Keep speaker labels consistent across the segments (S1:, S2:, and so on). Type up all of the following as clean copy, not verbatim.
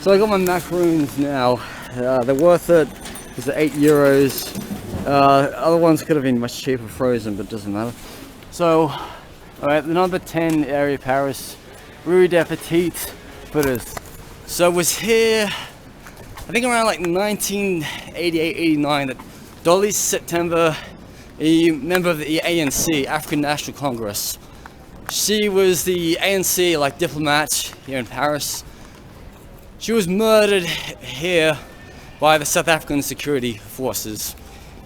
S1: So I got my macaroons now. They're worth it because they're €8. Other ones could have been much cheaper frozen, but it doesn't matter. So, alright, the number 10 area of Paris, Rue des Petites-Écuries. So it was here, I think around like 1988-89, that Dulcie September, a member of the ANC, African National Congress. She was the ANC like diplomat here in Paris. She was murdered here by the South African security forces.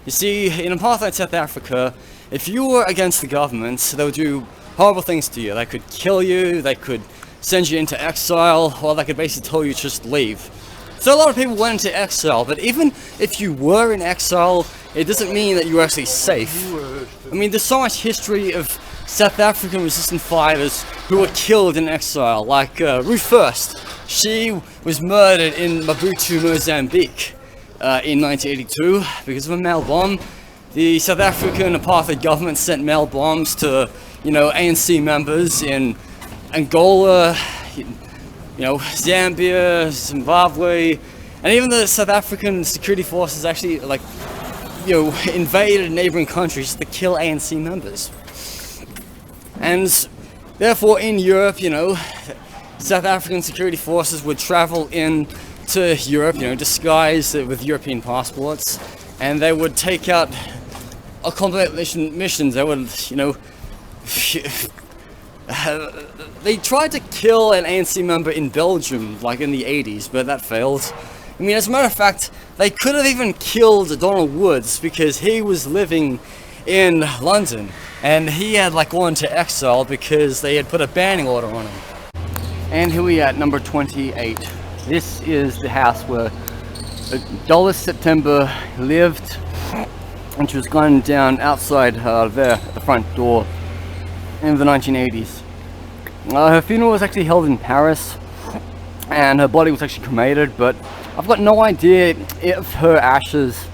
S1: You see, in apartheid South Africa, if you were against the government, they would do horrible things to you. They could kill you, they could send you into exile, or they could basically tell you to just leave. So a lot of people went into exile, but even if you were in exile, it doesn't mean that you were actually safe. I mean, there's so much history of South African resistance fighters who were killed in exile, like Ruth First. She was murdered in Maputo, Mozambique in 1982 because of a mail bomb. The South African apartheid government sent mail bombs to, ANC members in Angola, Zambia, Zimbabwe, and even the South African security forces actually, invaded neighboring countries to kill ANC members. And therefore, in Europe, South African security forces would travel in to Europe, disguised with European passports, and they would take out accomplishment missions. They would, they tried to kill an ANC member in Belgium, like in the 80s, but that failed. I mean, as a matter of fact, they could have even killed Donald Woods because he was living in London, and he had gone to exile because they had put a banning order on him. And here we are at number 28. This is the house where Dulcie September lived, and she was gunned down outside there at the front door in the 1980s. Her funeral was actually held in Paris, and her body was actually cremated, but I've got no idea if her ashes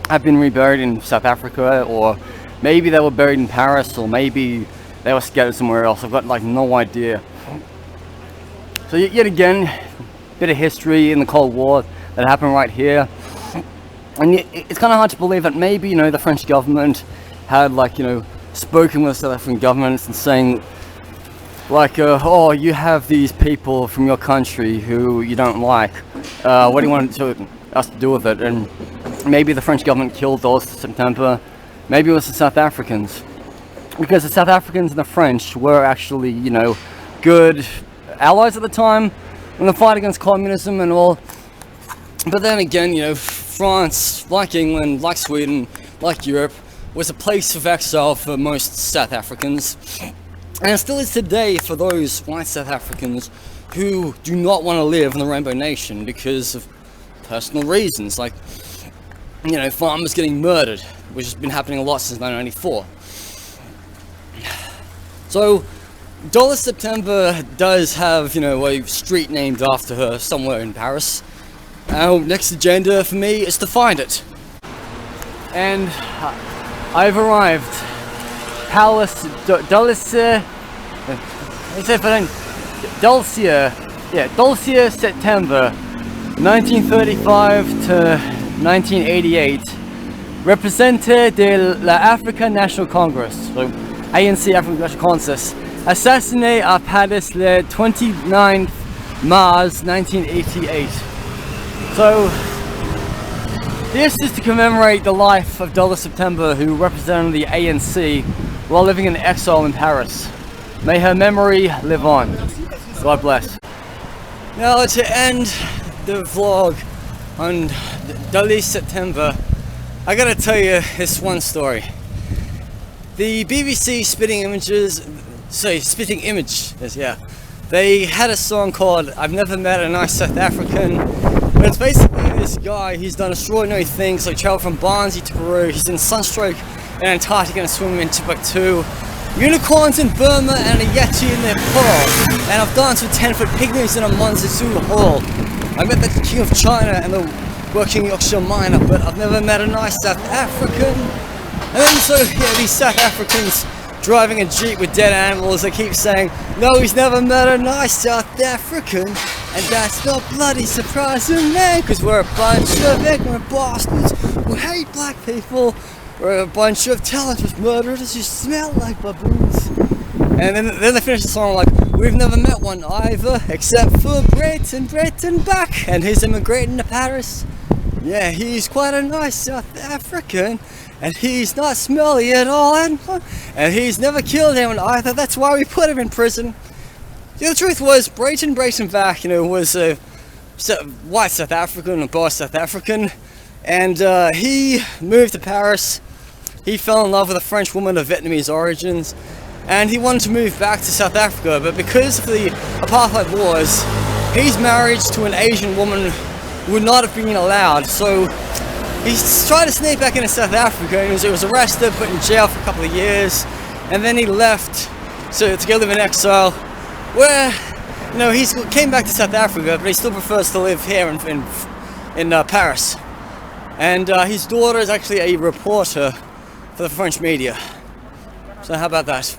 S1: have been reburied in South Africa, or maybe they were buried in Paris, or maybe they were scattered somewhere else. I've got no idea. So yet again, bit of history in the Cold War that happened right here, and it's kind of hard to believe that maybe the French government had spoken with the South African government and saying oh, you have these people from your country who you don't like, what do you want us to do with it? And maybe the French government killed Dulcie September. Maybe it was the South Africans, because the South Africans and the French were actually good allies at the time in the fight against communism and all. But then again, France, like England, like Sweden, like Europe, was a place of exile for most South Africans, and it still is today for those white South Africans who do not want to live in the Rainbow Nation because of personal reasons, like farmers getting murdered, which has been happening a lot since 1994. So Dulcie September does have, a street named after her somewhere in Paris. Our next agenda for me is to find it. And I've arrived. Palace Dulcie. Dulcie September, 1935 to 1988. Representante de la African National Congress, so ANC African National Congress. Assassiné à Paris le 29 Mars 1988. So, this is to commemorate the life of Dulcie September, who represented the ANC while living in exile in Paris. May her memory live on. God bless. Now, to end the vlog on Dulcie September, I gotta tell you this one story. The BBC Spitting Images, they had a song called I've Never Met a Nice South African, but it's basically this guy. He's done extraordinary things, like traveled from Barnsley to Peru. He's in sunstroke in Antarctica and swimming in Timbuktu, unicorns in Burma and a Yeti in Nepal, and I've danced with 10-foot pygmies in a Monza Zoo hall. I met the King of China and the working Yorkshire miner, but I've never met a nice South African. And then these South Africans driving a Jeep with dead animals, they keep saying, no, he's never met a nice South African. And that's not bloody surprising, man, because we're a bunch of ignorant bastards who hate black people. We're a bunch of talentless murderers who smell like baboons. And then they finish the song like, we've never met one either, except for Brayton Buck, and he's immigrating to Paris. Yeah, he's quite a nice South African, and he's not smelly at all, and he's never killed anyone either. That's why we put him in prison. Yeah, the truth was, Brayton Buck, was a white South African, a boss South African, and he moved to Paris. He fell in love with a French woman of Vietnamese origins, and he wanted to move back to South Africa, but because of the apartheid wars, he's married to an Asian woman who would not have been allowed. So he tried to sneak back into South Africa, and he was arrested, put in jail for a couple of years, and then he left to go live in exile, where he came back to South Africa, but he still prefers to live here in Paris. And his daughter is actually a reporter for the French media. So how about that?